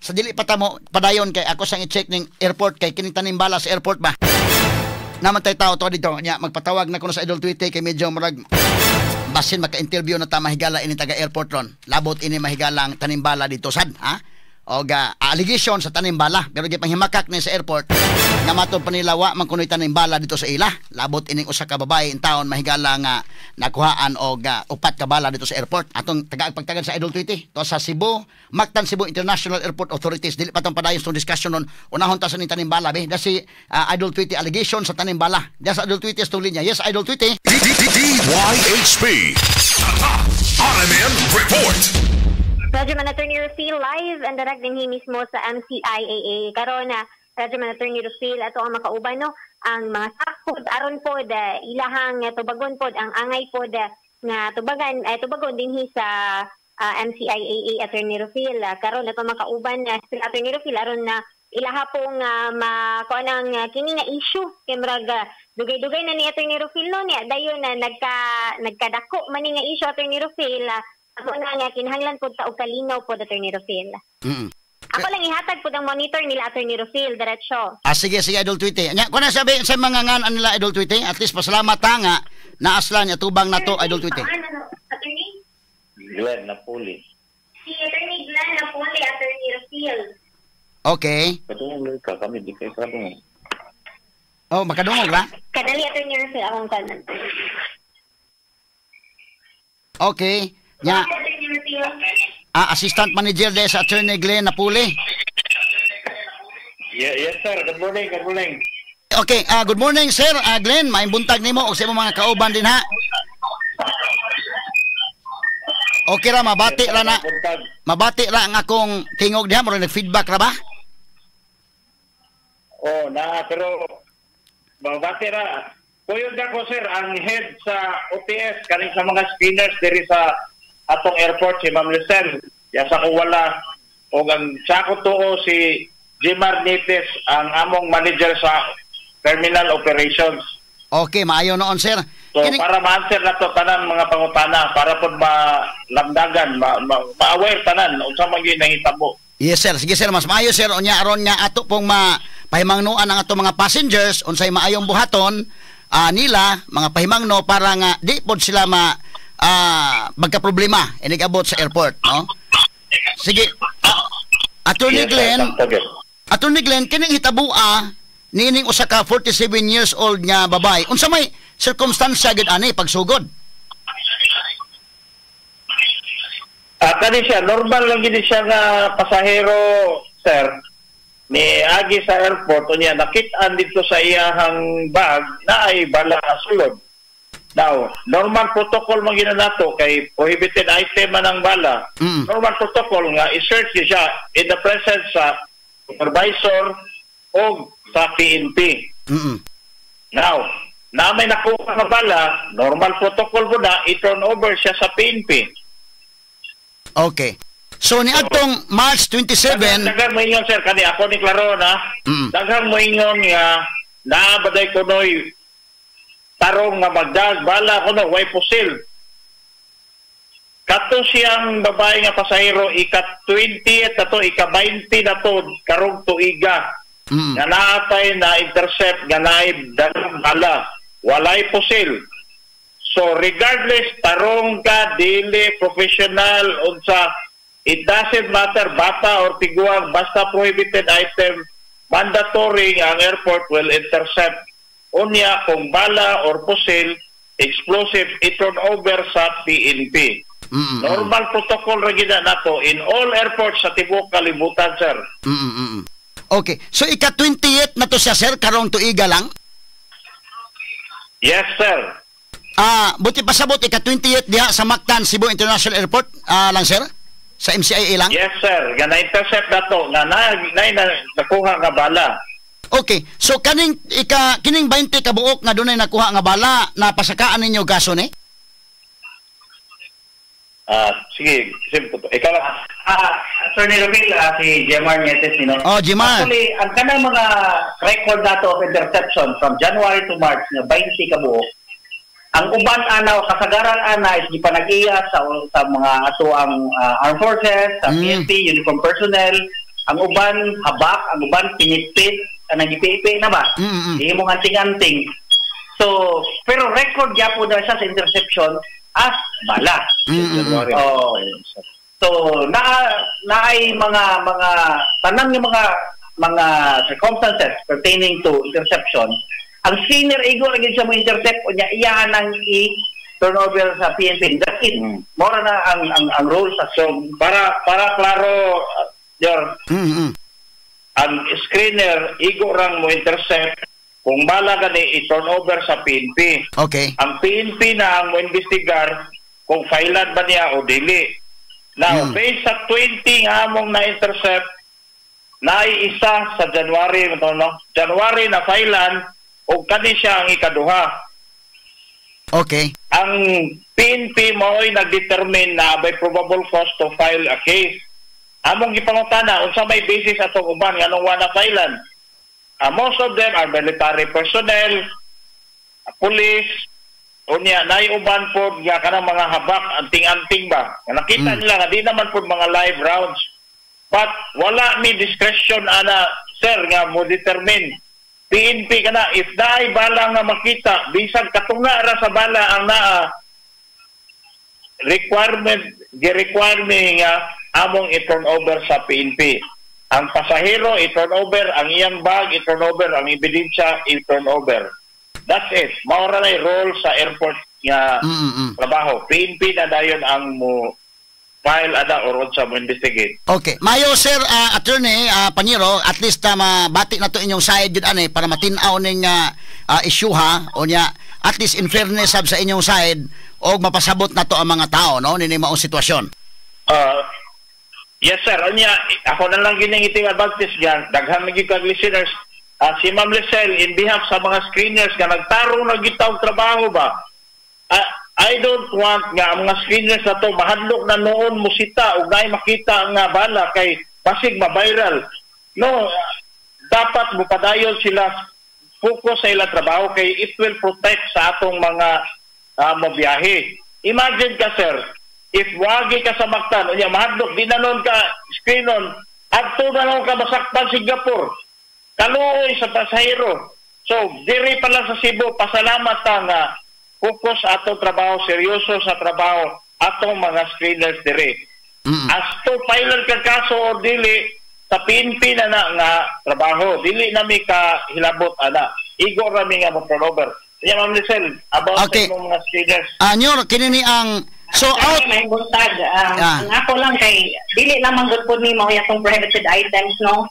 sa dili patamo padayon kay ako sang i-check ning airport kay kining tanimbala sa airport ba. Naman tay tao to dito nya magpatawag na kuno sa Idol Tweety kay medyo murag basin maka-interview na ta mahigala ini taga airport ron. Labot ini mahigala ang tanimbala dito sad, ha? O allegation sa tanimbala pero gi panghimakak ni sa airport nga matud pa nila wa man kunoy tanimbala dito sa ila. Labot ining usa ka babae in taon mahigala nga nakuhaan og upat ka bala dito sa airport. Atong taga-pagtagan sa Idol Tweety to sa Cebu, Mactan Cebu International Airport Authorities. Dili pa tong padayon sa discussion nun. Unahon ta sa ning tanimbala be. Da si Idol Tweety allegation sa tanimbala. Da sa Idol Tweety sa linya. Yes, Idol Tweety. DYHP RMN Report. Radyo Man Attorney Rufil live and direct din mismo sa MCIAA. Karon na Radyo Man Attorney Rufil ato ang makauban no ang mga sakod aron pod ilahang tubagon pod ang angay pod nga tubagon dinhi sa MCIAA Attorney Rufil. Karon ato makauban sila Attorney Rufil aron na ilaha pong makuanang kini nga issue kay murag dugay-dugay na ni Attorney Rufil no niya dayon na nagkadako man ni nga issue Attorney Rufil. Ako na nga, kinahanglan po ta o kalinaw po, Attorney Rufil. Ako lang ihatag po ng monitor nila, Attorney Rufil, diretso. Sige, Idol Tweety. Kung na sabi sa mga ngan nila, Idol Tweety, at least pasalamat ta nga, naaslan niya, tubang na to, Idol Tweety. Attorney? Glenn Napoli. Si Attorney Glenn Napoli, Attorney Rufil. Okay. Katungol ka, kami di kayo katungol. Oh, makadungog ba? Kadali, Attorney Rufil, akong kanan. Okay. Nya, Assistant Manager de sa Attorney Glenn Napoli. Yes, sir. Good morning, good morning. Okay, good morning, sir. Glenn, maayong buntag nimo og sa imong mga kauban din ha. Okay ra, mabati ra na. Mabati ra ang akong tingog diha, mura nag-feedback ra ba? Oh, pero mabati ra. Kuyog ako, sir, ang head sa OTS kaning sa mga spinners diri sa atong airport si Ma'am Lucel. Yasa ko wala o ang sako tuo si Jimar Nites ang among manager sa terminal operations. Okay, maayo noon, sir. So para ma-answer na to tanan mga pangutana para pod malamdagan, ma-aware tanan unsa man gyud nahitabo. Yes, sir. Sige, sir, mas maayo, sir. Unya aron nga ato pong pahimangnuan ang ato mga passengers unsay maayong buhaton nila mga pahimangno para nga di pod sila magka-problema inigabot sa airport, no? Sige. Attorney Glenn, kining hitabua nining usa ka 47 years old nga babay. Unsa may circumstansya gid ani pagsugod? Kani siya normal lang gid siya nga pasahero, sir. Ni agi sa airport unya nakit-an dito sa iyahang bag na ay bala sulod. Now, normal protocol man ginanato kay prohibited item man ang bala. Normal protocol nga i-search siya in the presence sa supervisor o sa PNP. Now, na may nakuha na bala, normal protocol mo na i-turn over siya sa PNP. Okay. So ni atong March 27, daghang mo ingon, sir, kani ako ni klaro na. Daghang mo ingon nga naabaday ko noy tarong nga magdag bala ko no way pusil. Kato siyang babae nga pasahero ika-20 at to ika-20 na to karong tuiga. Nga naatay na intercept nga naay daghang bala, walay pusil. So regardless tarong ka dili professional unsa, it doesn't matter bata or tiguang, basta prohibited item, mandatory ang airport will intercept unya kung bala or pusil, explosive, i-turn over sa PNP. Normal protocol ra gid nato in all airports sa tibuok kalibutan, sir. Okay. So ika-28 na to siya, sir, karong tuiga lang? Yes, sir. Buti pasabot ika-28 diha sa Mactan Cebu International Airport lang, sir? Sa MCIA lang? Yes, sir. Nga na-intercept na to. Nga nakuha nga bala. Okay. So kining 20 ka buok nga dunay nakuha nga bala, napasakaan ninyo gaso ni? Sige. Simple to. Ikaw lang. Attorney Rufil, si Jemar Nietes, Oh, Jemar. Actually, ang kanang mga record nato of interception from January to March na 20 ka buok, ang uban anaw kasagaran ana is gipanag-iya sa mga ato ang armed forces, sa PNP, uniform personnel, ang uban habak, ang uban pinipit, nagipipi na ba? Hindi mo anting-anting. So, pero record niya po na siya sa interception as bala. So, naay mga tanang yung mga circumstances pertaining to interception. Ang senior ego lagi siya mo intercept o niya iyahan ang turnover sa PNP. That's it. Mora na ang rules. So, para klaro, ang screener ego rang mo intercept kung bala ka ni i-turnover sa PNP. Okay. Ang PNP na ang mo investigar kung failan ba niya o dili. Now, based sa 20 nga among na-intercept, isa sa January, January na failan, o kani siya ang ikaduha. Okay. Ang PNP mo ay nag-determine na may probable cause to file a case. Among gipangutana, unsa may basis atong uban nga nung wala failan? Most of them are military personnel, police, unya naiuban po nga kanang mga habak, anting-anting ba. Nakita nila nga di naman po mga live rounds. But wala mi discretion ana, sir, nga mo determine. PNP ka na, if naay bala nga makita, bisag katunga ra sa bala ang naa requirement nga among i-turnover sa PNP. Ang pasahero, i-turnover, ang iyang bag, i-turnover, ang ebidensya, i-turnover. That's it. Maura na role sa airport nga trabaho. PNP na dayon ang mo file ada or sa mo investigate. Okay. Mayo, sir, attorney, Paniro, at least mabati na to inyong side yun, para matinaw ning issue ha, o niya, at least in fairness sa inyong side, o mapasabot na to ang mga tao, no, nini maong sitwasyon. Yes, sir. Anya, ako na lang ginangiting advantage dyan. Daghan magiging kag listeners. Si Ma'am Lisel, in behalf sa mga screeners nga nagtarong nagitawag trabaho ba? I don't want nga ang mga screeners na to mahadlok na noon musita o ngay makita ang bala kay pasig ma-viral. No, dapat mupadayon sila focus sa ilang trabaho kay it will protect sa atong mga mabiyahe. Imagine ka, sir, if wagi ka sa Mactan, unya mahadlok, di na nun ka screenon, adto na nun ka masaktan Singapore. Kaluoy sa pasahero. So, diri pa lang sa Cebu, pasalamat ang focus atong trabaho, seryoso sa trabaho, atong mga screeners diri. As to pilot ka kaso o dili, sa PNP na nga trabaho, dili na mi ka hilabot, Igo rami nga mo turnover. Kaya Ma'am Lisel, about sa mga screeners. Nyor, kinini ang so out may buntag ang ako lang kay dili lamang gud pud ni mao yatong prohibited items, no.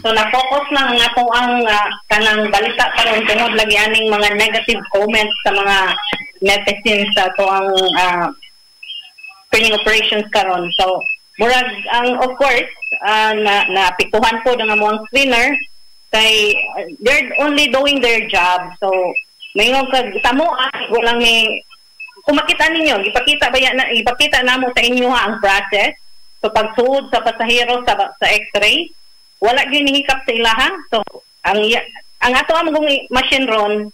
So na-focus lang nga po ang kanang balita karon tungod lagi aning mga negative comments sa mga netizens sa to ang screening operations karon. So murag ang of course na apektuhan po ng mga screener kay they're only doing their job. So mayong kag samo walang may kung makita ninyo, ipakita namo sa inyo ang process. So pagsuod sa pasahero sa X-ray, wala gyud hikap sa ilaha. So ang ato among machine ron,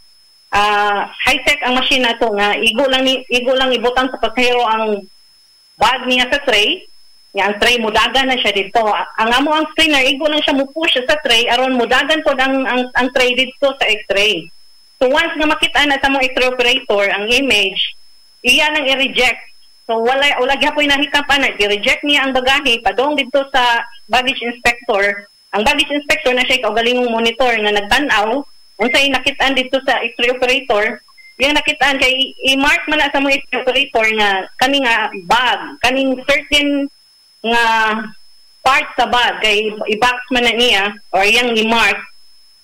high-tech ang machine nato nga igo lang ibutang sa pasahero ang bag niya sa tray. Nga ang tray mudagan na siya dito. Ang amo ang screener igo lang siya mo push sa tray aron mudagan pod ang tray dito sa X-ray. So once nga makita na sa mong X-ray operator ang image, iya nang i-reject. So wala gyapon nahikap ana, i-reject niya ang bagahe padong dito sa baggage inspector. Ang baggage inspector na siya kaugalingong monitor nga nagtan-aw unsay nakit-an dito sa X-ray operator. Yung nakit-an kay i-mark man na sa mga X-ray operator nga kani nga bag, kaning certain nga part sa bag kay i-box man na niya or yang i-mark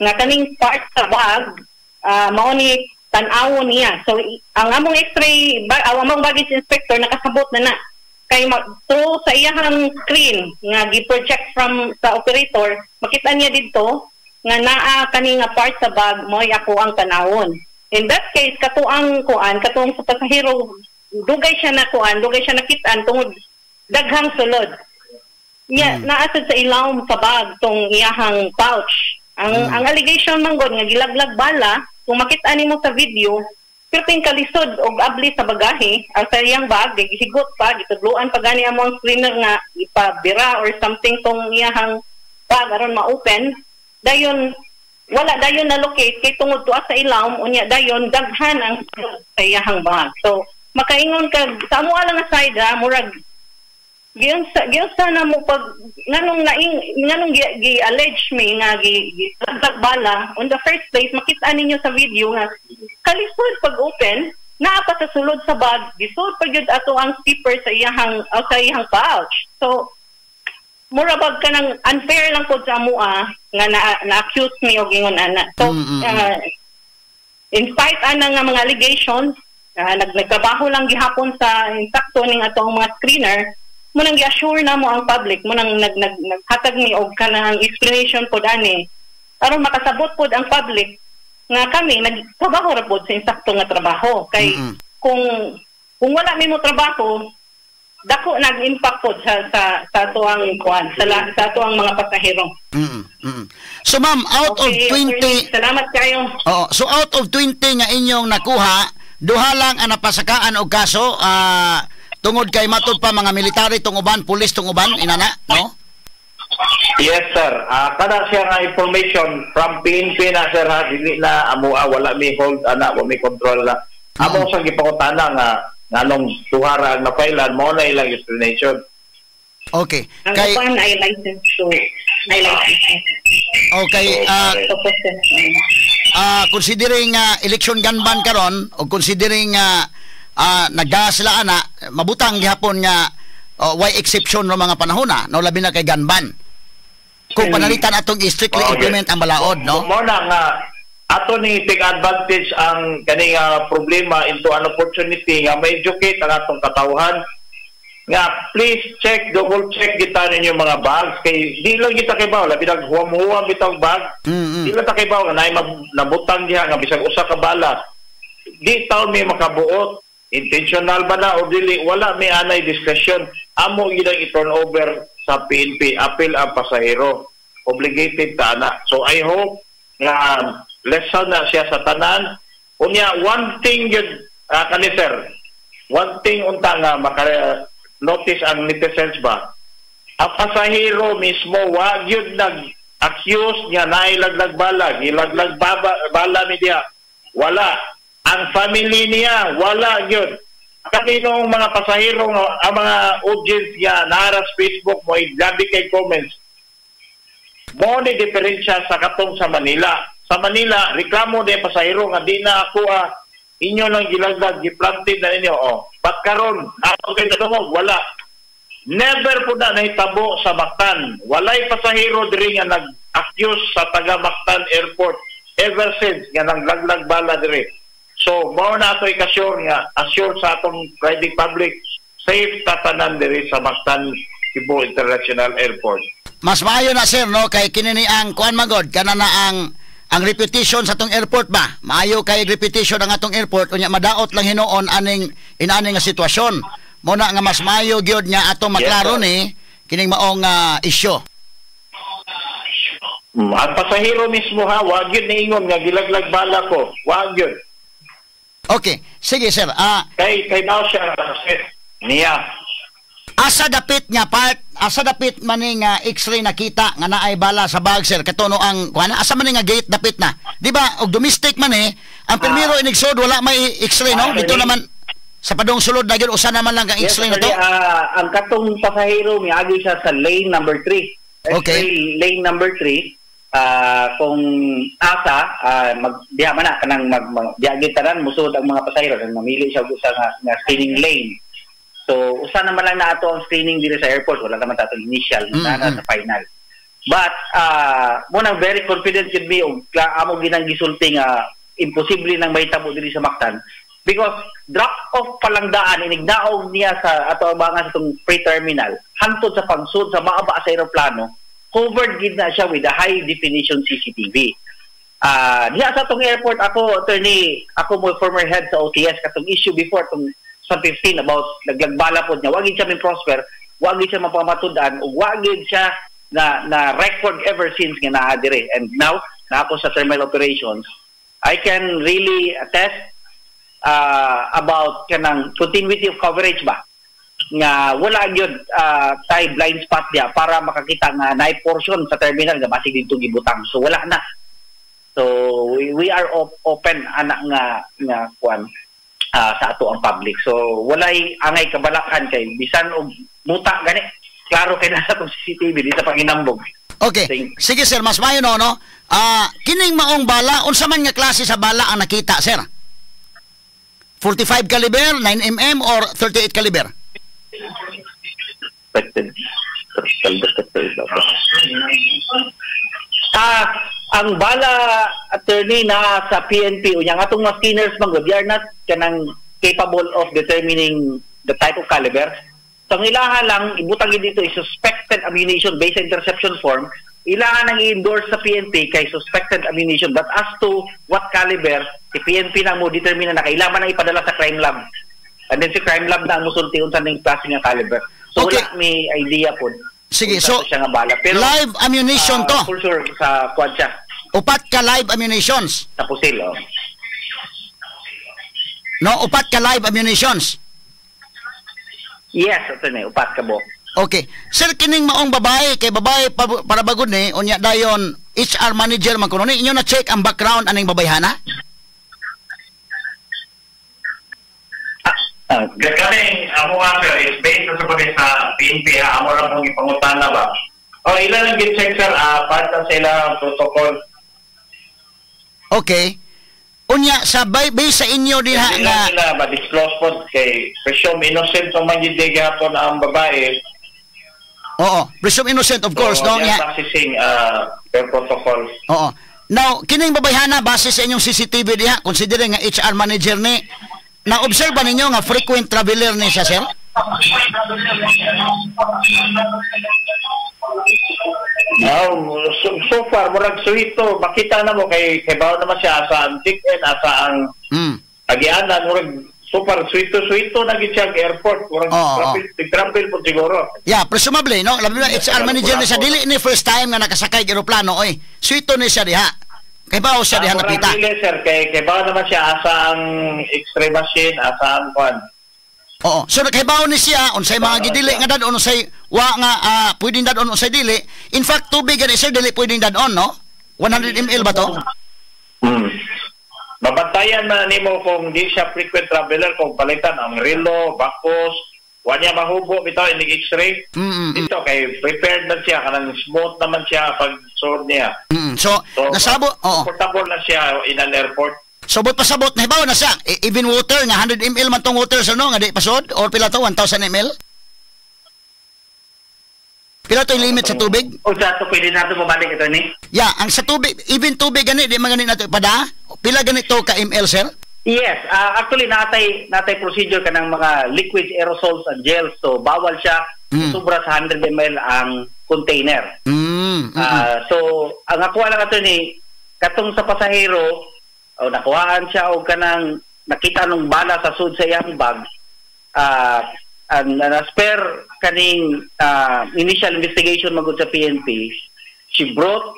nga kaning part sa bag mao ni tan-awon niya. So ang among X-ray among baggage inspector nakasabot na kay through sa iyang screen nga gi-project from sa operator makita niya dito nga naa kani nga part sa bag mo ako ang tan-awon. In that case katuang sa pasahero dugay siya nakit-an tungod daghang sulod. Naasad sa ilawom sa bag tong iyahang pouch. Ang allegation man gud nga gilaglag bala. Kung makita nimo sa video, pero ting kalisod og abli sa bagahe, ang sa iyang bag, gihigut pa, gitudluan pa gani among screener nga ipabira or something tong iyahang bag aron ma-open, dayon wala dayon na locate kay tungod tuwa sa ilawom unya dayon daghan ang sa iyang bag. So makaingon kag sa amo lang nga side murag giyon sana mo pag nganong gi-allege me nga gi bala on the first place makita ninyo sa video nga kalisod pag open naa pa sa sulod sa bag gisod pa gyud ato ang zipper sa iyang pouch. So mura bag ka ng unfair lang po sa amoa nga na-accuse me o gingon ana. So, in spite ana nga mga allegations, nagtrabaho lang gihapon sa insakto ning atong mga screener, munang gi-assure na mo ang public, munang naghatag ni og kanang explanation pod ani aron makasabot pod ang public nga kami nagtrabaho ra pod sa insakto nga trabaho. Kay kung wala mi mo trabaho, dako nag-impact po sa tuang kuan sa tuang mga pasahero. So ma'am, out of 20 salamat kayo. So out of 20 nga inyong nakuha, duha lang ang napasakaan og kaso tungod kay matud pa mga military tong uban, pulis tong uban inana, no? Yes sir. Kada siya nga information from PNP na sir ha, dili na amo wala mi hold ana, wala mi control na. Amo sa gipangutana nga nganong tuhara ang napailan mo na ilang explanation. Okay. Ang upan ay license to okay. Considering election gun ban karon o considering nagda sila ana mabutang gihapon nga why exception no mga panahon no labi na kay gun ban. Kung panalitan atong strictly implement ang balaod, no? Mo na nga ato ni take advantage ang kaning problema into an opportunity nga ma-educate ang atong katawhan nga please double check kita ninyo mga bags kay di lang kita kay baw labi nag huwam bitang bag di lang ta kay baw nga nabutang diha nga bisag usa ka bala di taw may makabuot intentional ba na o dili wala may anay discussion amo gidang i-turn over sa PNP appeal ang pasahero obligated ta ana. So I hope nga lesson na siya sa tanan. Unya, one thing yun, sir, one thing unta nga maka-notice ang netizens ba, ang pasahero mismo, wag yun nag-accuse niya na ilaglag bala, ilaglag bala niya. Wala. Ang family niya, wala yun. Kaninong mga pasahero, ang mga audience niya, naras Facebook mo, gabi kay comments, mo ni diferensya sa katong sa Manila. Sa Manila, reklamo din pasahero nga di na ako inyo nang gilagdag, giplanted na ninyo. Ba't karon? Ako kayo natungog? Wala. Never po na nahitabo sa Mactan. Walay pasahero diri nga nag-accuse sa taga Mactan Airport ever since nga naglaglag bala diri. So, mao na ito assure sa atong riding public safe tatanan diri sa Mactan Cebu International Airport. Mas maayo na sir, no? Kay kinini ang kuan magod, kana na ang reputation sa atong airport ba? Maayo kay reputation ang atong airport unya madaot lang hinuon aning nga sitwasyon. Mo na nga mas maayo gyud nga atong maklaro ni kining maong issue. Ang pasahero mismo ha, wag yun niingon nga gilaglag bala ko. Wag yun. Okay, sige sir. Kay daw siya niya. Asa dapit maning X-ray nakita nga naay bala sa bag sir katuno ang kuan asa man nga gate dapit na. Di ba og domestic man ang primero inigsod wala may X-ray no dito naman sa padong sulod na gyud usa naman lang kang X-ray na to. Ang katong pasahero miagi siya sa lane number 3. Okay. Lane number 3 kung asa diha man na kanang diagi tanan musud ang mga pasahero nang mamili siya sa nga screening lane. So, usa naman lang na ato ang screening dito sa airport. Wala naman ato initial, na sa final. But, muna very confident yun me, amo ginang gisulti nga imposible nang mahitabo dito sa Mactan. Because, drop-off palang daan, inignaog niya sa ato abangan sa itong pre-terminal, hantod sa pagsud sa maaba sa aeroplano, covered gid na siya with a high-definition CCTV. Diya sa itong airport, ako mo former head sa OTS, katong issue before, itong sa 15 about naglagbala po niya. Wagid siya may prosper, wagid siya mapamatudan, o wagid siya na record ever since nga naadire. And now, na ako sa terminal operations, I can really attest about kanang continuity of coverage ba? nga wala gyud tay blind spot dia para makakita nga naay portion sa terminal nga basig dito gibutang. So wala na. So we are open anak nga kuan sa ato ang public. So walay angay kabalakan kay bisan og muta gani klaro kay nasa tong CCTV di sa panginambog. Okay. Sige sir, mas mayo no. Kining maong bala unsa man nga klase sa bala ang nakita sir? 45 caliber, 9mm or 38 caliber? Ang bala attorney na sa PNP unya atong mga skinners man they are not kanang capable of determining the type of caliber. So ang ilaha lang ibutang dito is suspected ammunition based on interception form. Ilaha nang i-endorse sa PNP kay suspected ammunition, but as to what caliber si PNP na mo determine na kailangan na ipadala sa crime lab. And then si crime lab na ang musulti unsa ning klase nga caliber. So okay. Wala may idea po. Sige, so siya nga bala. Pero live ammunition to. For sure sa quad siya. Upat ka live ammunitions. Sa pusil, oh. No, upat ka live ammunitions. Yes, ito na, upat ka bo. Okay. Sir, kining maong babae, kay babae para bagod ni, unya dayon, HR manager man kuno ni, inyo na check ang background aning babayhana? Kami, amo nga sir, is based sa pagay sa PNP, amo lang pong ipangutana ba? O, ilan ang git-check sir, part sa sila protocol. Okay. Unya, sa base sa inyo din ha nga... Hindi lang nila disclose po kay presume innocent o mangidig hapon ang babae. Oo, presume innocent of course, no? Yan practicing per protocol. Oo. Now, kining babayhana, base sa inyong CCTV diha, considering nga HR manager ni, na-observe ninyo nga frequent traveler ni siya, sir? So far, murag suhito, makita na mo kay bawa naman siya asa ang check-in, asa ang agianan, murag super suhito na gitsang airport, murag travel po siguro. Yeah, presumably, no? Labi na, HR manager ni siya, dili ni first time nga nakasakay aeroplano, oy, suhito ni siya diha. Kay bawa siya diha napita. Sir, kay bawa naman siya asa ang x-ray machine, asa ang kwan. Oo. So nakahibaw ni siya unsay mga gidili nga dadon unsay wa nga pwedeng dadon unsay dili. In fact, tubig gani sir dili pwedeng dadon, no? 100 ml ba to? Mabantayan na nimo kung di siya frequent traveler, kung palitan ang relo, bakos, wa niya mahubo bitaw inig x-ray. Dito kay prepared na siya, kanang smooth naman siya pag sore niya. So nasabo, comfortable na siya in an airport. Sobot pasabot na hibaw na siya. Even water nga 100 ml man tong water sa no nga di pasod or pila to 1000 ml? Pila to yung limit sa tubig? O sa to pwede nato mabalik ito ni? Yeah, ang sa tubig, even tubig gani di man gani nato ipada. Pila ganito ka ml, sir? Yes, actually natay procedure kanang mga liquids, aerosols and gels. So bawal siya sobra sa 100 ml ang container. So ang ako lang ato ni katong sa pasahero o nakuhaan siya o kanang nakita nung bala sa sud sa iyang bag and spare kaning initial investigation magud sa PNP, she brought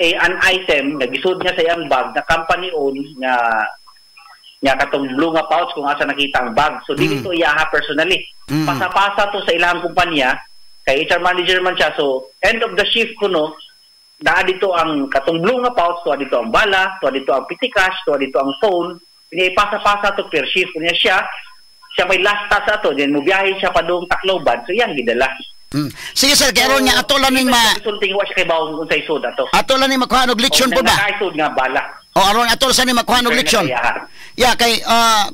an item na gisud niya sa iyang bag na company owned nga katong blue nga pouch kung asa nakita ang bag. So dili to iyaha personally, pasa-pasa to sa ilang kumpanya kay HR manager man siya. So end of the shift kuno na dito ang katong blue nga pouch, to dito ang bala, to dito ang petty cash, to dito ang phone. Pinipasa-pasa to per shift. Kanya siya may last task ato, then mubiyahe siya pa doong Tacloban. So yan gidala. Sige sir, kaya niya ato lang ning sulting wa siya kay bawon unsay sud ato. Ato lang ning makuha og leksyon po ba? Sud nga bala. O aron ato sa ni makuha og leksyon. Yeah, kay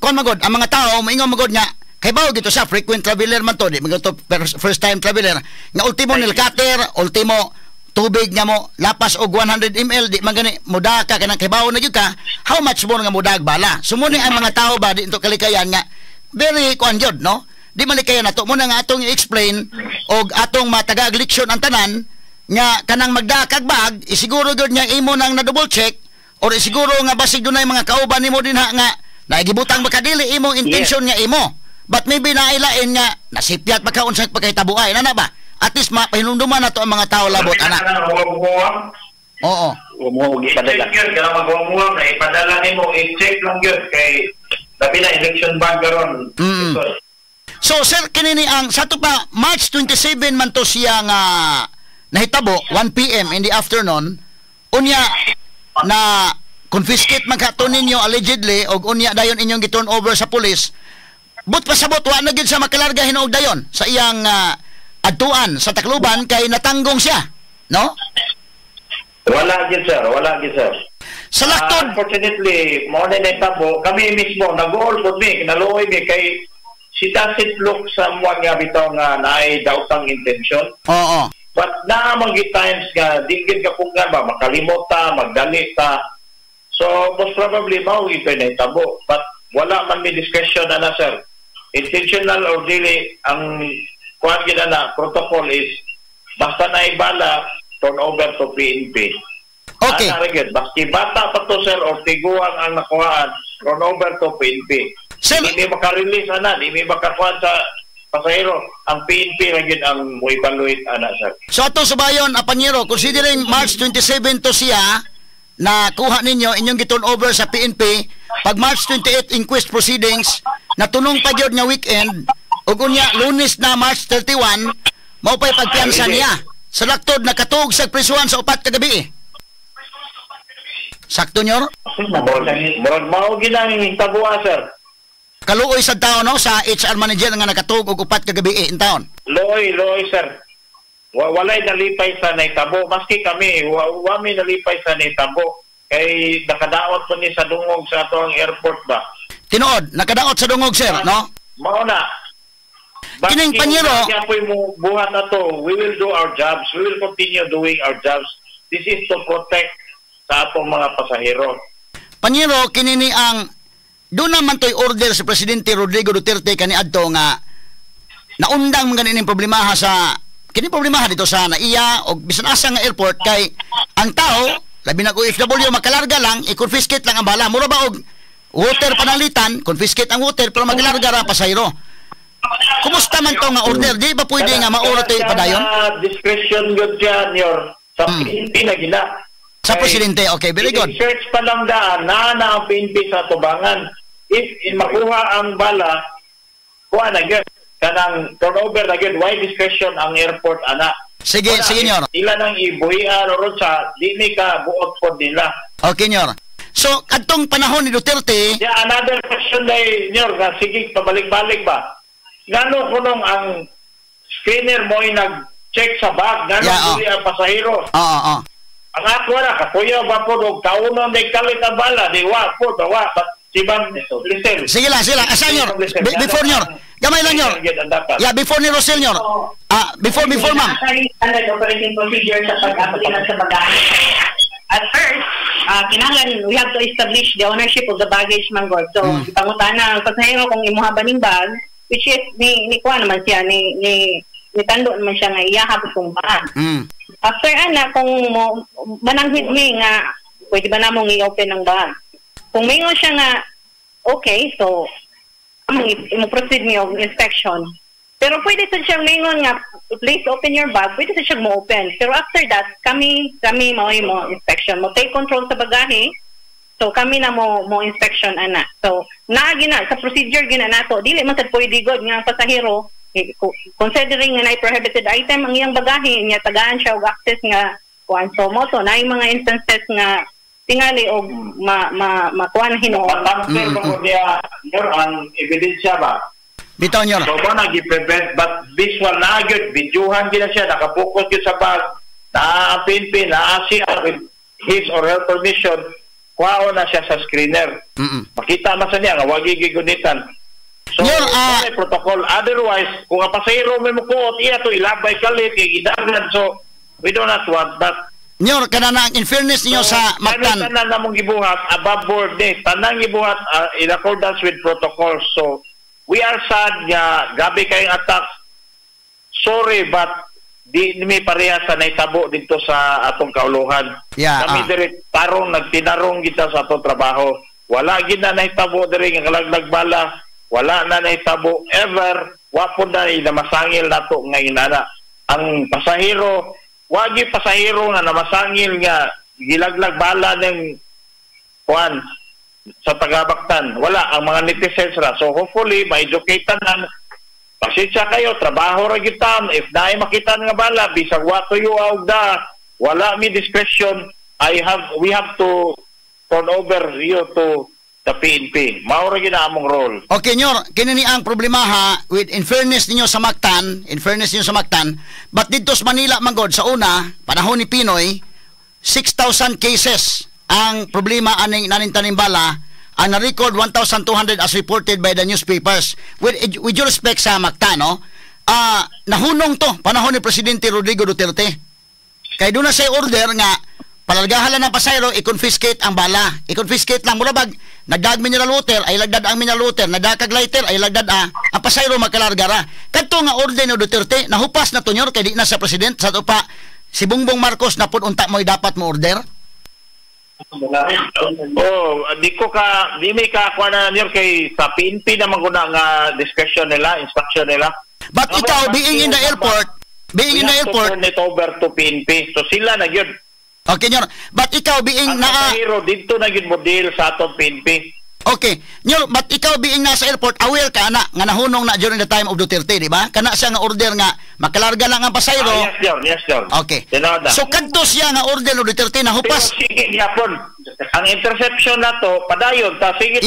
kon magod ang mga tao maingon magod nga kay bawo gito sa frequent traveler man to, di magto first time traveler. Nga ultimo nilkater, ultimo tubig nga mo lapas og 100 ml di man gani mudaka kanang kibaw na gyud ka, how much mo nga mudag bala. Sumuni ang mga tao ba dito kalikayan nga very kuan gyud, no? Di man likayan nato mo na nga atong i-explain og atong matagag leksyon ang tanan nga kanang magdakag bag isiguro gyud nga imo nang na double check or isiguro nga basig dunay mga kauban nimo dinha nga naigibutang makadili imong intention nga imo, but maybe nailain nga nasipyat pagkaunsa pagkahitabuay na ba? At least mapahinumduman na to ang mga tao labot, anak. Oo. I-check yun, kaya mag-umuwang na ipadala mo, i-check lang yun, kay labi na election bag garon. So sir, kinini ang sa to pa March 27 man to siya nga nahitabo 1 PM in the afternoon. Unya na confiscate man kato ninyo allegedly og unya dayon inyong giturn over sa pulis. But pasabot wa na gid sa makalarga hinuog dayon sa iyang adtuan sa Tacloban kay natanggong siya, no? Wala gid sir, wala gid sir. Sa laktod, Unfortunately, mo na nitabo, kami mismo nag-all po mi, kinaluoy mi kay si doesn't look someone nga bitaw nga naay doubtang intention. oo. But naamang times nga di gid ka pugnan ba makalimot ta, magdali ta. So most probably mao ito na tabo, but wala man may discretion na sir. Intentional or dili ang kuan gid na protocol is basta na ibala turn over to PNP. Okay. Basta bata pa to sir or tiguan ang nakuhaan turn over to PNP. Sir, Hindi makarelease ana, hindi makakuha sa pasahero. Ang PNP lang yun ang mo-evaluate ana sir. so ato subayon apanyero, considering March 27 to siya na kuha ninyo inyong giturn over sa PNP, pag March 28 inquest proceedings, natunong pa gyud nga weekend, ug unya Lunes na March 31, mao pay pagpiansa niya. Sa laktod nakatuog sa prisuhan sa 4 ka gabi. Sakto nyor? Murag mao ginang tabuha sir. Kaluoy sa taon no sa HR manager nga nakatuog og 4 ka gabi in taon. Loy sir. Walay nalipay sa naitabo. Maski kami, wami nalipay sa naitabo. Kay nakadaot po ni sa dungog sa atong airport ba? Tinuod, nakadaot sa dungog sir, no? Mao na. Kining panyero, kaya po mo buhat na to, we will do our jobs. We will continue doing our jobs. This is to protect sa atong mga pasahero. panyero kinini ang doon naman to'y order sa Presidente Rodrigo Duterte kaniadto nga naundang mga ganing problemaha sa kini problemaha dito sa naiya o bisan asa nga airport kay ang tao labi na OFW makalarga lang i-confiscate lang ang bala mura ba og water panalitan confiscate ang water pero maglarga ra pasahero. Kumusta man to nga order? Di ba pwede nga mauro tayo padayon? Discretion good dyan, sa PNP na gila. Sa Presidente, okay, very good. Search pa lang daan, na ang PNP sa tubangan. If makuha ang bala, kuha na gud. Kanang turnover na gud, why discretion ang airport, ana? Sige, sige, nyor. Ila nang ibuhian o sa, di ni ka buot po nila. Okay, nyor. So, kadtong panahon ni Duterte, Yeah, another question day, nyor, sige, pabalik-balik ba? Gano kunong ang screener mo ay nag-check sa bag? Gano ang pasahero? oo. Ang ako na, katuya ba po nung kaunon na ikalit ang bala, di wa po, bawa, sibang listen. Sige lang. Asa, nyor? Before, nyor. Gamay lang, nyor. Yeah, before ni Rosel, nyor. Before, ma'am. Standard operating procedure sa pag-abulinan sa bagahe. At first, kinahanglan we have to establish the ownership of the baggage, Manggod. So, pangutana ang pasahero kung imuha ba ning bag, which is ni kuha naman siya, ni tando naman siya nga iyahap kung baan. After kung mananghid mi nga, pwede ba namong i-open ng bag? Kung mingon siya nga, okay, so, i-proceed mi og inspection. Pero pwede sa siyang mingon nga, please open your bag, pwede sa siyang mo-open. Pero after that, kami mo inspection. Mo take control sa bagahe, so kami na mo inspection ana. So naagina sa procedure gina nato dili man sad pwede god nga pasahero considering nga na prohibited item ang iyang bagahe niya tagaan siya og access nga kuan so mo to na mga instances nga tingali og makuan hinuon. Transfer mo niya ang ebidensya ba? Bitaw nyor. So ba nag-prevent but visual na gyud videohan gina siya nakapokus gyud sa bag na PNP na siya with his or her permission kuha na siya sa screener. Makita man sa niya nga wagi gigunitan. So may protocol otherwise kung ang pasahero may mukuot iya to ilabay kalit idagan so we do not want that. Nyor kanana in fairness niyo sa Mactan. Tanan namong gibuhat above board tanang gibuhat in accordance with protocol. So we are sad nga gabi kayong attack. Sorry but di mi pareha sa naitabo dito sa atong kauluhan. Kami dire tarong nagtinarong kita sa atong trabaho. Wala gid na nahitabo dire nga kalaglag bala. Wala na nahitabo ever. Wa po na masangil nato nga inana. Ang pasahero, wagi pasahero nga namasangil nga gilaglag bala ng kuan sa Tagabaktan. Wala ang mga netizens ra. So hopefully ma-educate tanan pasensya kayo, trabaho ra gyud ta. If naay makita nga bala, bisag wa to you out da, wala mi discretion, we have to turn over you to the PNP. Mao ra gyud among role. Okay, Nyor, kinini ang problema ha, in fairness ninyo sa Mactan, but dito sa Manila manggod sa una, panahon ni Pinoy, 6,000 cases ang problema aning nanintanimbala, ang na-record 1,200 as reported by the newspapers. With due respect sa Mactan, no? Nahunong to panahon ni Presidente Rodrigo Duterte. Kaya doon na siya order nga palalgahan lang ng pasayro, i-confiscate ang bala. I-confiscate lang, mulabag, nagdag mineral water, ay lagdad ang mineral water, nagdakag lighter, ay lagdad ang pasayro magkalargara. Kadto nga order ni Duterte, nahupas na to, Nyor, kaya di na sa President, sa pa, si Bongbong Marcos na punta mo'y dapat mo order. Di may kakuha na niyo kay sa PNP na maguna nga discretion nila, instruction nila. But ikaw, being in the airport, turn it over to PNP. So sila na yun. Okay, Nyor. But ikaw, being pasahero, dito na yun model sa atong PNP. Okay. Nyor, but ikaw, being nasa airport, aware ka na, nga nahunong na during the time of Duterte, di ba? Kana siya nga order nga, makalarga lang ang pasayro. Yes, John. Okay. So, kadto siya nga order ng Duterte na hupas. Pero sige, yapon. Ang interception na to, padayon, sige,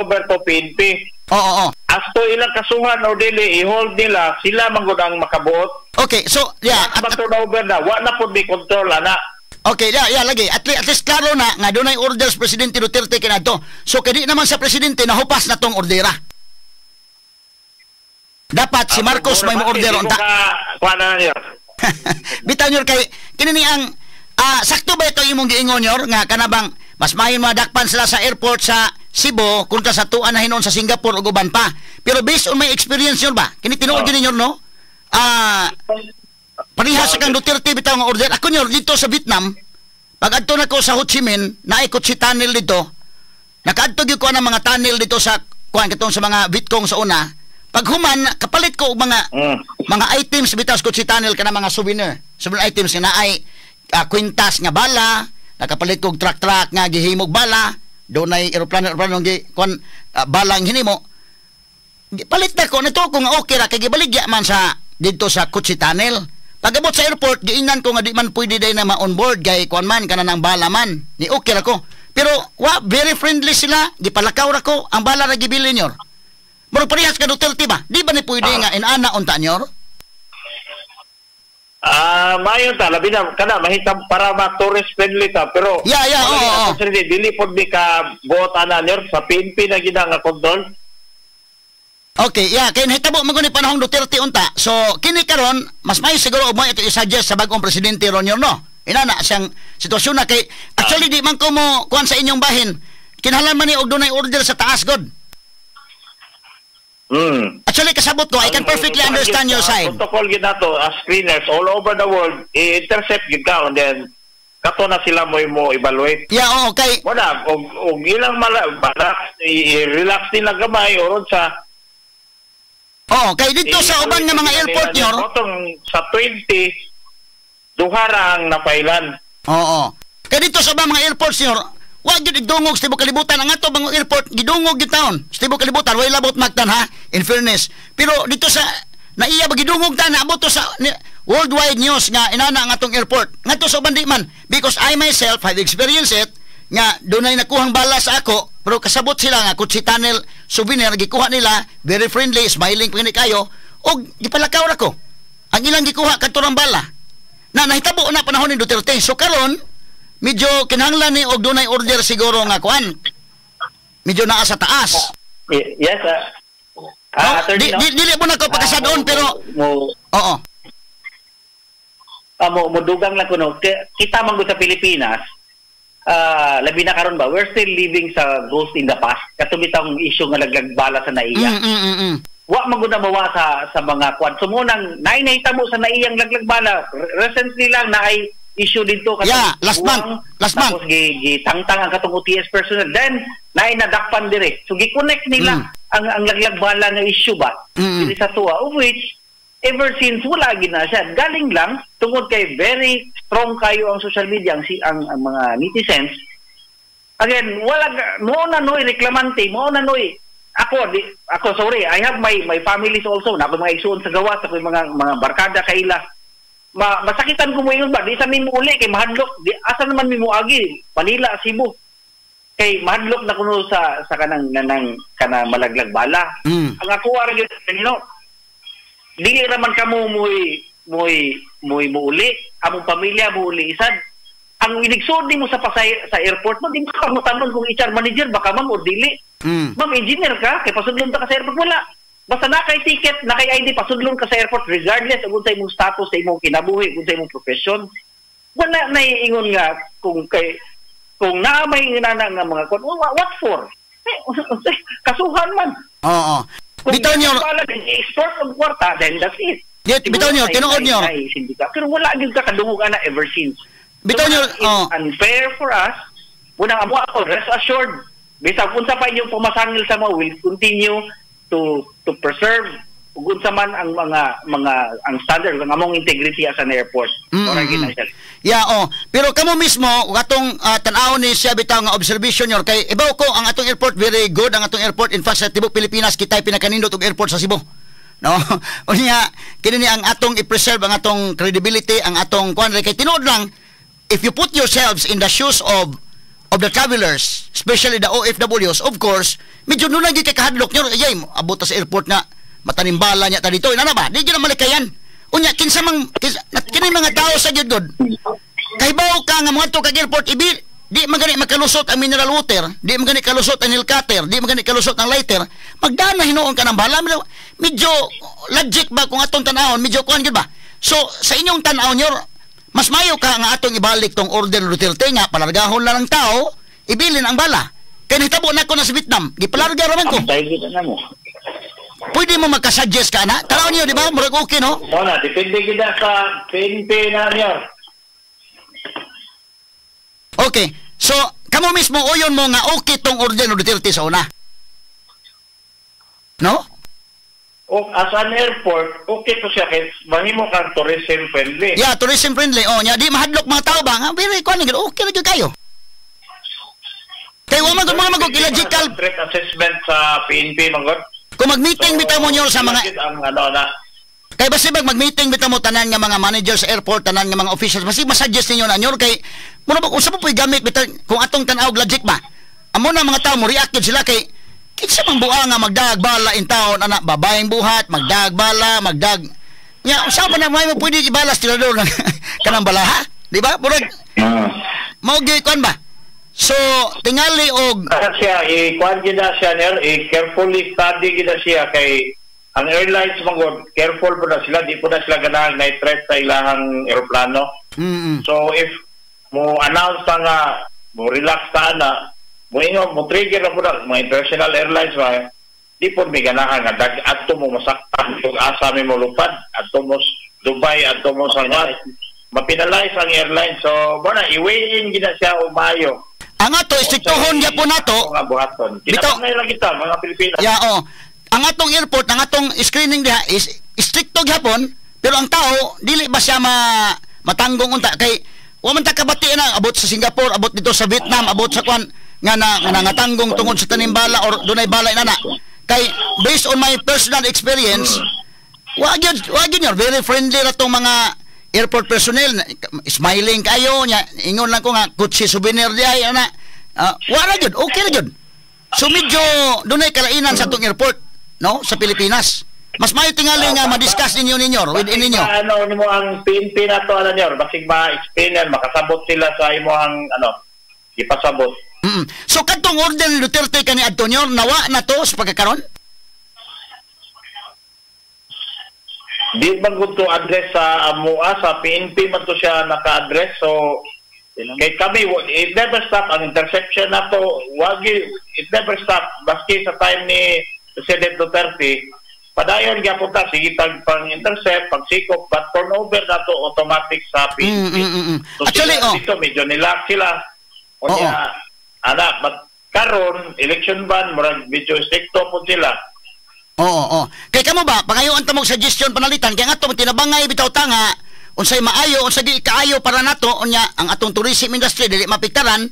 over to PNP. Oo. As to ilang kasuhan o dili, i-hold nila, sila manggod ang makabuot. Okay, so, yeah. Turn over na, wala po di control, ana. Okay, lagi. At least klaro na nga doon ay orders Presidente Duterte kinato. So kadi naman sa presidente nahupas na tong ordera. Dapat si Marcos may mo-order unta. Bitaw Nyor kay kinini ang sakto ba ito imong giingon Nyor nga kanabang mas mayon madakpan sila sa airport sa Cebu kontra sa tuan na hinon sa Singapore ug uban pa. Pero based on my experience Nyor ba? Kini tinuod din Nyor no? Parihas kang Duterte bitaw nga order. Ako Nyor dito sa Vietnam, pag adto na ko sa Ho Chi Minh, naikot si tunnel dito. Nakaadto gyud ko ang mga tunnel dito sa kuan katong sa mga Vietcong sa una. Pag human kapalit ko og mga items bitaw sa si tunnel kana mga souvenir items nga naay kwintas nga bala, nakapalit ko og truck nga gihimog bala, dunay eroplano gi kuan balang hinimo. Palit na ko nato ko nga okay ra kay gibaligya man sa dito sa Kutsi Tunnel. Pagabot sa airport, giingnan ko nga di man pwede day na ma-on board kay kuan man kana nang bala man. Ni okay ra ko. Pero very friendly sila, gipalakaw ra ko ang bala ra gibili Nyor. Muro parehas ka Duterte ba? Di ba ni pwede nga inana unta Nyor? Mayon ta labi na kana mahitang para ma-tourist friendly ta pero oo. Dili pod di ka buot ana Nyor sa PNP na gina nga control. Okay, kay nahitabo man ni panahong Duterte unta. So kini karon mas may siguro mo ito i-suggest sa bagong presidente Ron Nyor no. Inana siyang sitwasyon na kay actually di man ko mo kuan sa inyong bahin. Kinahanglan man ni og dunay order sa taas god. Actually kasabot ko, I can perfectly understand your side. Protocol gid nato as screeners all over the world i-intercept gid ka and then kato na sila mo evaluate. Okay. Wala og ilang i-relax nila gamay oron sa kay dito sa uban nga mga airport Nyor. Sa 20 duhara ang napailan. Kay dito sa ubang mga airports Nyor, wa gyud igdungog sa tibok kalibutan ang ato bang airport gidungog gyud taon. Sa tibok kalibutan way labot Mactan ha, in fairness. Pero dito sa naiya ba gidungog ta naabot to sa worldwide news nga inana ang atong airport. Ngadto sa uban di man because I myself have experienced it nga dunay nakuhang bala sa ako pero kasabot sila nga Kutsi Tunnel souvenir gikuha nila very friendly smiling pagani kayo og gipalakaw ra ko ang ilang gikuha kadto rang bala na nahitabo na panahon ni Duterte. So karon medyo kinahanglan ni og dunay order siguro nga kuan medyo naa sa taas. Yes dili mo na ko pagkasadon pero dugang lang kuno kita man sa Pilipinas. Labi na karon ba, we're still living sa ghost in the past. Katubitang issue nga laglagbala sa naiya. Wa maguna mawa sa mga kwan. Sumunang nainahitabo sa naiyang laglagbala. Recently lang na ay issue dito last month. Tapos gitangtang ang katong OTS personnel. Then nainadakpan dire. So gi-connect nila ang laglagbala nga issue ba. Dili sa tuwa of which ever since wala gina siya. Galing lang tungod kay very strong kayo ang social media ang mga netizens. Again, wala mo na noy reklamante, mo na noy ako sorry, I have my families also, na ako mga igsoon sa gawas, ako mga barkada kaila. Masakitan ko mo yun ba? Di sa mi mo uli kay mahadlok. Di asa naman mi mo agi? Manila, Cebu. Kay mahadlok na kuno sa kanang malaglag bala. Ang ako ara gyud dili raman kamo muy uli, among pamilya mo uli isad. Ang inigsod nimo sa airport mo, di mo kamutangon kung HR manager baka ma'am o dili. Ma'am, engineer ka, kay pasudlon ta ka sa airport, wala. Basta na kay ticket, na kay ID, pasudlon ka sa airport regardless kung sa imong status, sa imong kinabuhi, kung sa imong profession. Wala na iingon nga kung naamay nga mga what for? Kasuhan man. Oo. Bitaw niyo. Kung export ng kwarta, then that's it. Bitaw niyo, tinuod niyo. Pero wala gyud ka kadungog ana ever since. Bitaw niyo, it's unfair for us. Unang amo ako, rest assured, bisag unsa pa inyong pumasangil sa mga will continue to preserve ug unsa man ang ang standard ng among integrity as an airport. Pero kamo mismo katong tan-aw ni siya bitaw nga observation nyo kay ibaw ko ang atong airport very good, ang atong airport in fact sa tibuok Pilipinas kitay pinakanindot og airport sa Cebu. No? Unya kini ang atong i-preserve ang atong credibility, ang atong kuan kay tinuod lang if you put yourselves in the shoes of the travelers, especially the OFWs, of course, medyo nunang gyud kay kahadlok nyo, ayay, abot ta sa airport nga, matanimbala niya ta dito, ina na ba? Di gyud na malikayan. Unya, kinsa kini mga tao sa gyud god. Kay bawo ka nga mga to kag airport, di magani makalusot ang mineral water, di magani kalusot ang helicopter, di magani kalusot ang lighter, magdana hinuon ka ng bala, medyo logic ba kung atong tan-awon, medyo kuan gyud ba? So, sa inyong tan-aw nyo, mas mayo ka nga atong ibalik tong order Duterte nga palargahon lang ng tao ibilin ang bala kay nahitabo na ko na sa Vietnam gipalarga raman ko pwede mo magkasuggest ka na tanaw niyo di ba murag okay no na depende kita sa PNP na niyo okay so kamo mismo uyon mo nga okay tong order Duterte sa una no as an airport, okay to siya kay mahimo kang tourism friendly. Yeah, tourism friendly. Nya di mahadlok mga tao ba nga very kuan okay ra gyud kayo. Kay wa man mag-illogical threat assessment sa PNP magod. Kung mag-meeting bitaw mo nyo sa mga kay basi mag-meeting bitaw mo tanan nga mga managers sa airport, tanan nga mga officials, basi masuggest ninyo na nyor kay muna ba usa po gamit bitaw kung atong tan-aw logic ba. Amo na mga tao mo react sila kay kinsa man buang nga magdag bala in town ana babayeng buhat magdag bala magdag nya usa pa na may pwede ibalas tirador kanang bala ha di ba murag mao gyud kon ba so tingali og siya kuan gyud siya carefully study gyud siya kay ang airlines magod careful po na sila di po na sila ganahan na threat sa ilahang eroplano so if mo announce nga mo relax ta na mo trigger na po na mga international airlines di po may ganahan nga adto mo masaktan kung asa may mo lupad adto mo Dubai adto mo sa mapinalize ang airline so bona i-weigh in gina siya umayo ang ato istriktohon gyapon nato mga buhaton kinahanglan lang kita mga Pilipinas ang atong airport ang atong screening diha is istrikto gyapon pero ang tao dili ba siya matanggong unta kay wa man ta kabati na abot sa Singapore abot dito sa Vietnam abot sa kwan nga nangatanggong tungod sa tanimbala or dunay balay nana kay based on my personal experience wa gyud very friendly ra tong mga airport personnel smiling kayo nya ingon lang ko nga kutsi souvenir di ay ana wa ra gyud okay ra gyud so medyo dunay kalainan sa tong airport no sa Pilipinas mas mayo tingali nga ma-discuss ninyo within ninyo ano nimo ang PNP na to ala nyor basig ma-explain makasabot sila sa imo ang ipasabot. So kadtong order ni Duterte kani adto nyo nawa na to sa pagkakaron? Di man gud to address sa amua sa PNP man to siya naka-address so kay kami it never stop ang interception na to it never stop baski sa time ni President Duterte padayon gyapon ta sige tag pang-intercept pagsikop but turnover na to automatic sa PNP. So actually dito medyo nilak sila but karon election ban murag medyo stricto po sila. Kay kamo ba pangayuan ta mo suggestion panalitan kay ngadto tinabangay bitaw ta nga unsay maayo unsay gi kaayo para nato unya ang atong tourism industry dili mapiktaran.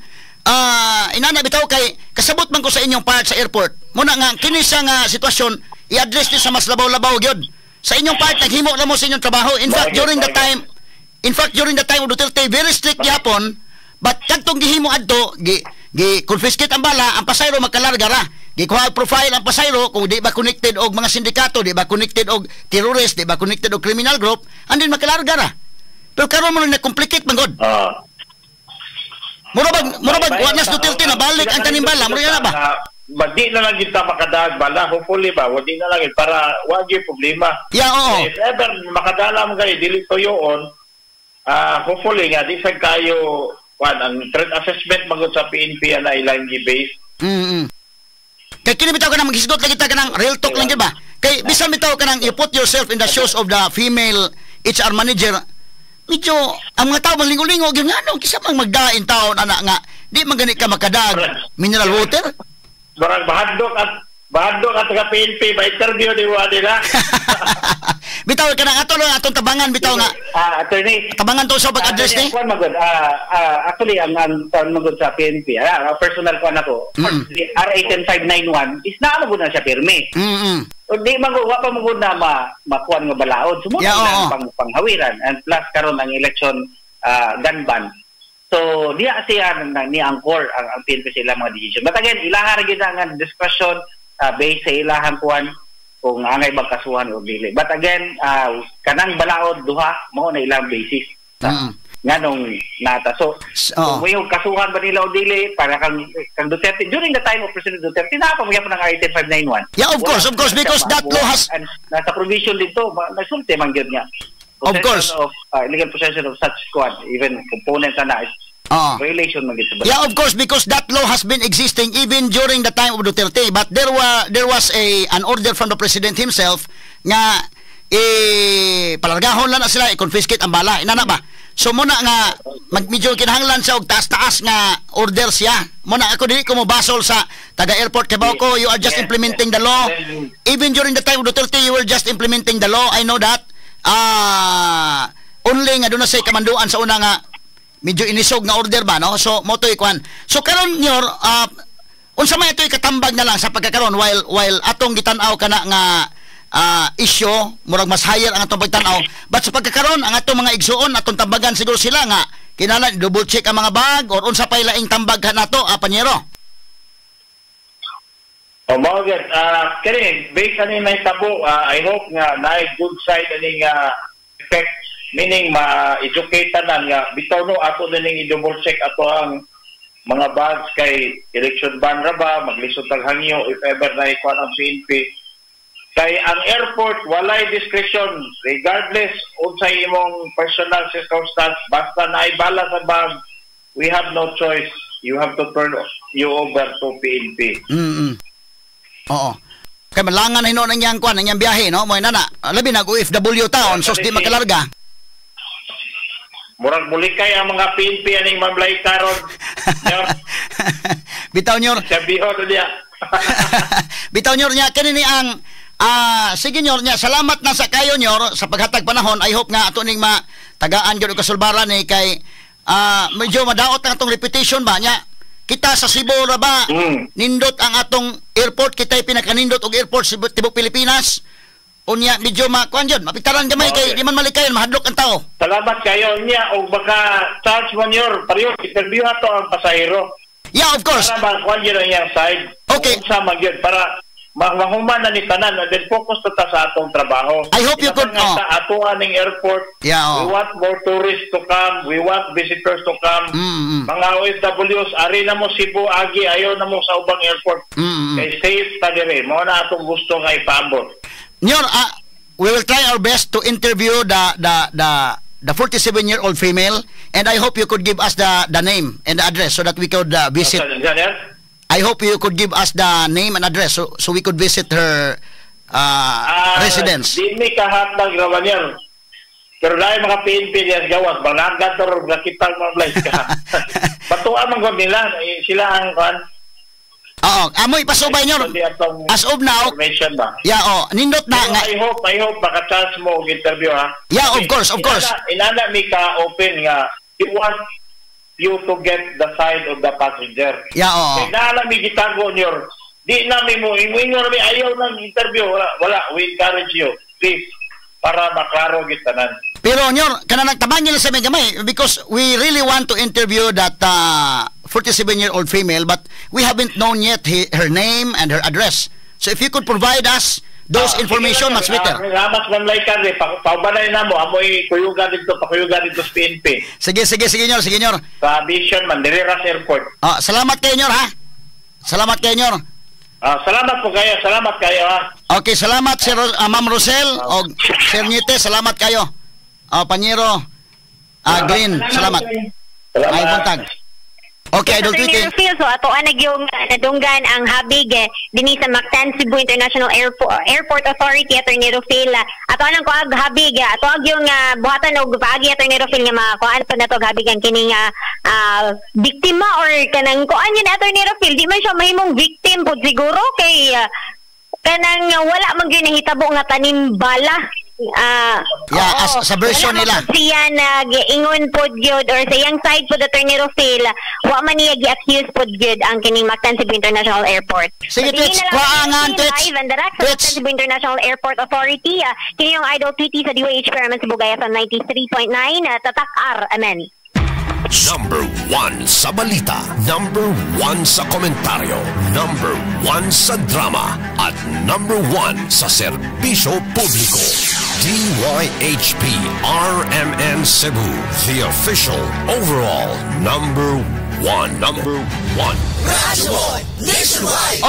Inana bitaw kay kasabot man ko sa inyong part sa airport. Muna nga kini sa nga sitwasyon i-address ni sa mas labaw-labaw gyud. Sa inyong part naghimo ra mo sa inyong trabaho. In fact during the time of Duterte very strict gyapon, but kadtong gihimo adto confiscate ang bala, ang pasayro magkalarga ra. Gikuha profile ang pasayro kung di ba connected og mga sindikato, di ba connected og terrorist, di ba connected og criminal group, andin magkalarga ra. Pero karon mo na complicate man god. Murabag wa nas Duterte na balik ang tanim bala, mura na ba? Di na lang kita makadag bala, hopefully ba, wadi na lang para wag yung problema. Yeah, oo. If ever makadala mo kayo, dili toyoon, hopefully nga, di sa kayo, ang threat assessment magod sa PNP na ilang base. Kay kini bitaw ka nang maghisgot lagi ta ka nang real talk lang gyud ba? Kay bisan bitaw ka nang you put yourself in the shoes of the female HR manager. Medyo ang mga tao malingo-lingo gyud nga no kisa mang magdain taon ana nga di man gani ka makadag mineral water. Barang bahadok at taga PNP ba interview di wa nila. Bitaw ka nang atong tabangan bitaw nga. Attorney, tabangan to sa pag-address ni. Actually ang magod sa PNP, personal ko nako. RA 10591 is na magod na siya pirmi. Di wa pa magod na makuan nga balaod. Sumunod na panghawiran and plus karon ang election gun ban. So diya siya ni angkor ang PNP sa ilang mga decision. But again, ilaha ra gyud ang discussion based sa ilahang kuan kung angay magkasuhan o dili. But again, kanang balaod duha mao na ilang basis. Nganong nata. So, kung may kasuhan ba nila o dili para kang Duterte during the time of President Duterte na pa magyapon ng RA 10591. Yeah, of course, because that law has nasa provision dito, nasulti man gyud niya. Of course. Of illegal possession of such squad, even components na violation man gyud. Yeah, of course, because that law has been existing even during the time of Duterte, but there was an order from the president himself nga palargahon lang na sila i-confiscate ang bala. Inana ba? So muna nga medyo kinahanglan sa og taas-taas nga order siya. Muna ako dili ko mo basol sa taga-airport kay ko, you are just implementing the law. Even during the time of Duterte, you were just implementing the law. I know that. Only nga doon na say kamanduan sa una nga medyo inisog nga order ba no, so mo to ikwan. So karon nyor unsa may ito'y katambag na lang sa pagkakaron while atong gitan-aw kana nga issue murag mas higher ang atong pagtan-aw, but sa pagkakaron ang atong mga igsuon atong tambagan siguro sila nga kinahanglan double check ang mga bag or unsa pay laing tambag nato panyero. Mao gid kani based ani may tabo, I hope nga na good side ani nga effect, meaning ma-educate tanan nga bitaw no ato ning i-double check ato ang mga bags kay election ban ra ba maglisod tag hangyo if ever na ikuan ang PNP kay ang airport walay discretion regardless unsay imong personal circumstance, basta naibala sa bag we have no choice, you have to turn you over to PNP. Oo. Kay malangan na hinon ang yang kwan, ang yang biyahe, no? Mo na labi nag-OFW town, so di makalarga. Murag mulikay ang mga PNP aning mamlay karon. Bitaw nyor. Sabiho diya. Bitaw nyor nya kanini ang sige nyor nya, salamat na sa kayo nyor sa paghatag panahon. I hope nga ato ning tagaan gyud og kasulbaran ni kay medyo madaot ang atong reputation ba nya. Kita sa Cebu ra ba nindot ang atong airport, kita'y pinakanindot og airport sa tibok Pilipinas. Unya medyo makuan jud, mapiktaran gamay kay di man malikayan mahadlok ang tao. Salamat kayo niya og baka charge man your pareho interview ato ang pasahero. Yeah, of course. Para kuan jud ang iyang side. Okay. Sa magyud para mahuman na ni tanan and then focus ta sa atong trabaho. I hope you could sa ato aning airport. Yeah, we want more tourists to come, we want visitors to come. Mga OFWs ari na mo Cebu agi ayo na mo sa ubang airport. Kay safe ta dire mo na atong gusto nga ipaabot. Nyor, we will try our best to interview the 47-year-old female, and I hope you could give us the name and the address so that we could visit. I hope you could give us the name and address so we could visit her residence. Di mi kahatag rawan yan. Pero dahil mga PNP diyan gawas, banagat or nakitang mga ka. Batuan man nila, sila ang kan. Oo, amoy pasubay nyo. As of now, information ba? yeah, nindot na So, nga. I hope maka-chance mo og interview ha. Yeah, of course. Inana mi ka open nga you want you to get the side of the passenger. Yeah, oo. Kaya naala mi gitago niyor. Di namin mo, ingon mi ayaw ng interview. Wala, we encourage you. Please, para maklaro gitanan. Pero nyor, kana nagtabang nila sa may gamay because we really want to interview that 47-year-old female, but we haven't known yet her name and her address. So if you could provide us those information, much better. Mas manlay ka rin. Paubanay na mo. Amoy pakuyugan dito sa PNP. Sige, nyor. Sa Vision, Mandireras Airport. Salamat kayo, nyor, ha? Salamat kayo, nyor. Salamat po kayo. Salamat kayo, ha? Okay, salamat, Sir Ma'am Rosel. O Sir Nite, salamat kayo. Panyero, Green, salamat. Ay, buntag. Okay, Idol Tweety. So ato anag yung nadunggan ang habig dinhi sa Mactan Cebu International Airport Authority Attorney Rufil. Ato anang kuag habig ato ag yung buhatan og paagi Attorney Rufil nga makuan pa nato habig ang kining biktima or kanang kuan yun Attorney Rufil di man siya mahimong victim pud siguro kay kanang wala man gyud nahitabo nga tanim bala. Sa version nila. Siya nag-ingon pod gyud or sa iyang side pod Attorney Rufil, wa man niya gi-accuse pod gyud ang kining Mactan Cebu International Airport. Sige, Twitch, kuangan Twitch. Live and direct sa Mactan Cebu International Airport Authority. Kini yung Idol Tweety sa DOH Paraman Cebu Gaya from 93.9 tatak-ar. Amen. Number 1 sa balita, number 1 sa komentaryo, number 1 sa drama, at number 1 sa serbisyo publiko. DYHP RMN Cebu, the official overall number 1.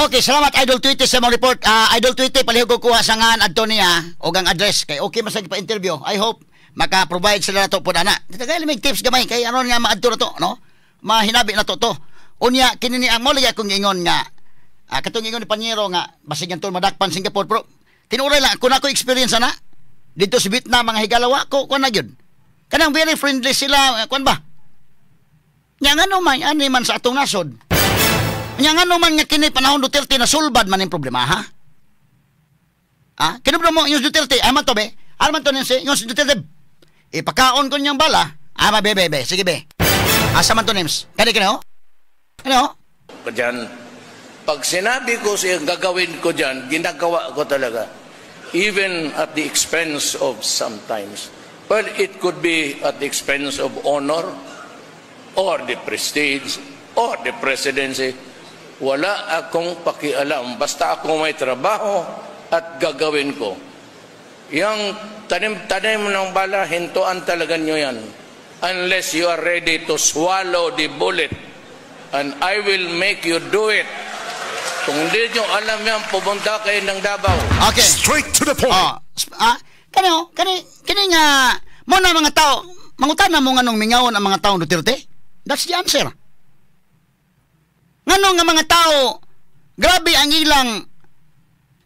Okay, salamat Idol Tweety sa mong report. Idol Tweety, palihog ko kuha sa ngan adto niya o ang address kay okay masag pa interview. I hope maka-provide sila na to po na. Dito may tips gamay kay ano nga maadto na to, no? Mahinabi na to. Unya kinini ang mo lagi akong ingon nga katong ingon ni Panyero nga basig ang madakpan Singapore pro. Tinuray lang kun ako experience na dito sa Vietnam mga higalawa ko na gyud. Kanang very friendly sila kuan ba? Nya ngano man ani man sa atong nasod. Nya ngano man nga kini panahon Duterte na sulbad man ang problema ha? Kinubro mo yung Duterte ay man to be. Alman to ninsi yung Duterte ipakaon ko niyang bala. Bebe. Sige, be. Asa man to, Nims? Kani, ho? Ano? Diyan, pag sinabi ko siya gagawin ko dyan, ginagawa ko talaga. Even at the expense of sometimes. Well, it could be at the expense of honor or the prestige or the presidency. Wala akong pakialam. Basta ako may trabaho at gagawin ko. Yang tanim ng bala, hintuan talaga nyo yan. Unless you are ready to swallow the bullet. And I will make you do it. Kung hindi nyo alam yan, pupunta kayo ng Davao. Okay. Straight to the point. Kani nga, mo na mga tao, mangutan na mo nga nung mingawon ang mga taong Duterte? That's the answer. Nga nung nga mga tao, grabe ang ilang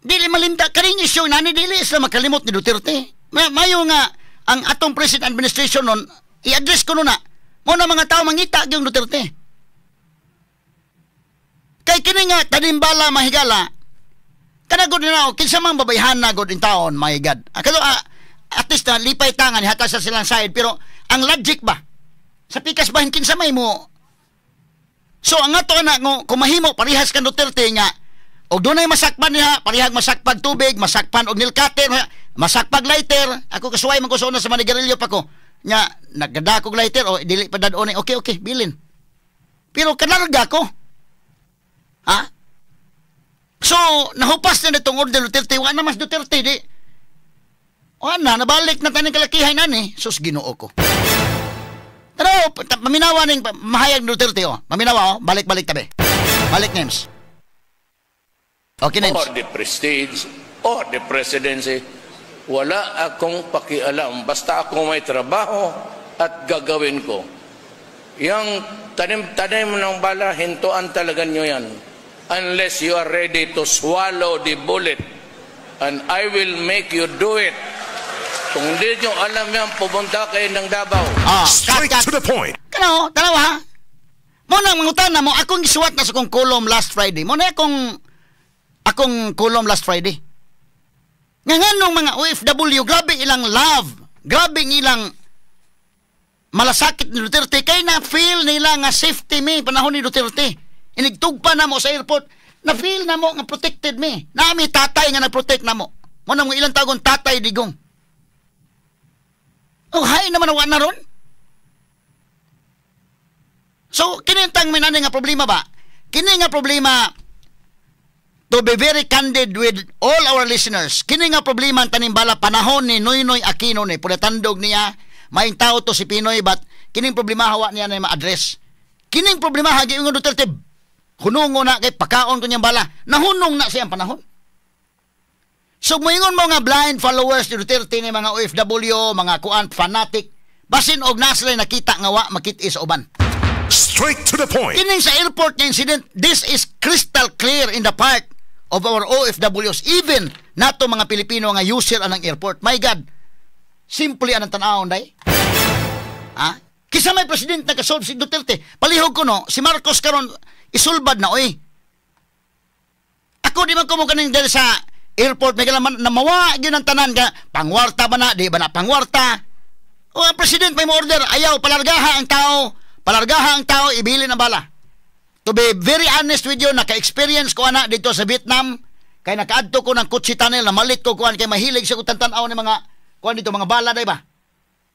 dili malinda kaning issue nani dili sila makalimot ni Duterte. Mayo nga ang atong president administration nun i-address ko na mo na mga tao mangita gyud Duterte. Kay kini nga tanimbala mahigala. Kana gud na kinsa man babayhan na gud in taon mahigad. Akalo at least na lipay tangan hata sa silang side pero ang logic ba sa pikas bahin kinsa may mo. So ang ato na kung mahimo parehas kan Duterte nga o doon ay masakpan niya, parihag masakpag tubig, masakpan og nilkater, masakpag lighter. Ako kasuway man ko sa una sa manigarilyo pa ko. Nya, nagdadakog lighter o dili pa dadon. Okay, bilin. Pero kanarga ko. Ha? So, nahupas na itong order Duterte. Wala na mas Duterte, di. O na, nabalik na tayo ng kalakihay na ni. Sus, ginoo ko. Pero, maminawa ng mahayag Duterte, Maminawa, balik-balik tabi. Balik names. Okay, names. Or the prestige, or the presidency, wala akong pakialam. Basta ako may trabaho at gagawin ko. Yang tanim ng bala, hintuan talaga nyo yan. Unless you are ready to swallow the bullet. And I will make you do it. Kung hindi nyo alam yan, pupunta kayo ng Davao. Straight to the point. Tanawa ha? Mo nang mangutan na mo, akong gisuwat na sa kong column last Friday. Mo na akong column last Friday. Nga nganong mga OFW, grabe ilang love, grabe ilang malasakit ni Duterte, kay na-feel nila nga safety me, panahon ni Duterte. Inigtugpa na mo sa airport, na-feel na mo nga protected me. Nami tatay nga nag-protect na mo. Mo nang ilang tagon tatay digong. Oh, hay naman ang na ron. So, kinintang minani nga problema ba? Kini nga problema, to be very candid with all our listeners, kini nga problema ang tanimbala panahon ni Noynoy Aquino ni, pulatandog niya, maing tao to si Pinoy, but kining problema hawa niya na ma-address. Kining problema hagi yung Duterte, hunungo na kay pakaon ko niyang bala, nahunong na siyang panahon. So, moingon mo nga blind followers ni Duterte ni mga OFW, mga kuan, fanatic, basin og naslay nakita nga wa makit-is uban. Straight to the point. Kining sa airport nga incident, this is crystal clear in the part of our OFWs, even nato mga Pilipino nga user anang airport. My God, simple anang tanawon day. Ha? Kisa may presidente na kasolve si Duterte, palihog ko no, si Marcos karon isulbad na oy. Ako di man ko mo kaning dali sa airport, may kailangan na mawa yun ang tanan ka, pangwarta ba na, di ba na pangwarta? O ang president may order, ayaw, palargaha ang tao, ibili ng bala. To be very honest with you, naka-experience ko na dito sa Vietnam, kay nakaadto ko ng Kutsi Tunnel, na malit ko kuhan, kay mahilig siya ko tantanaw ng mga, kuhan dito, mga bala, di ba?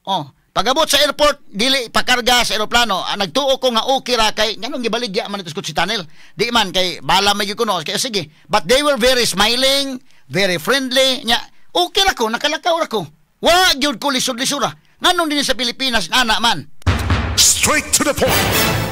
Oh, pag-abot sa airport, dili pakarga sa aeroplano, nagtuo ko nga okay ra, kay, ganun gibaligya man ito sa Kutsi Tunnel. Di man, kay bala may kuno, kaya sige. But they were very smiling, very friendly, nya, okay ra ko, nakalakaw ra ko. Wa gyud ko lisod-lisura. Nganong din sa Pilipinas, anak man. Straight to the point.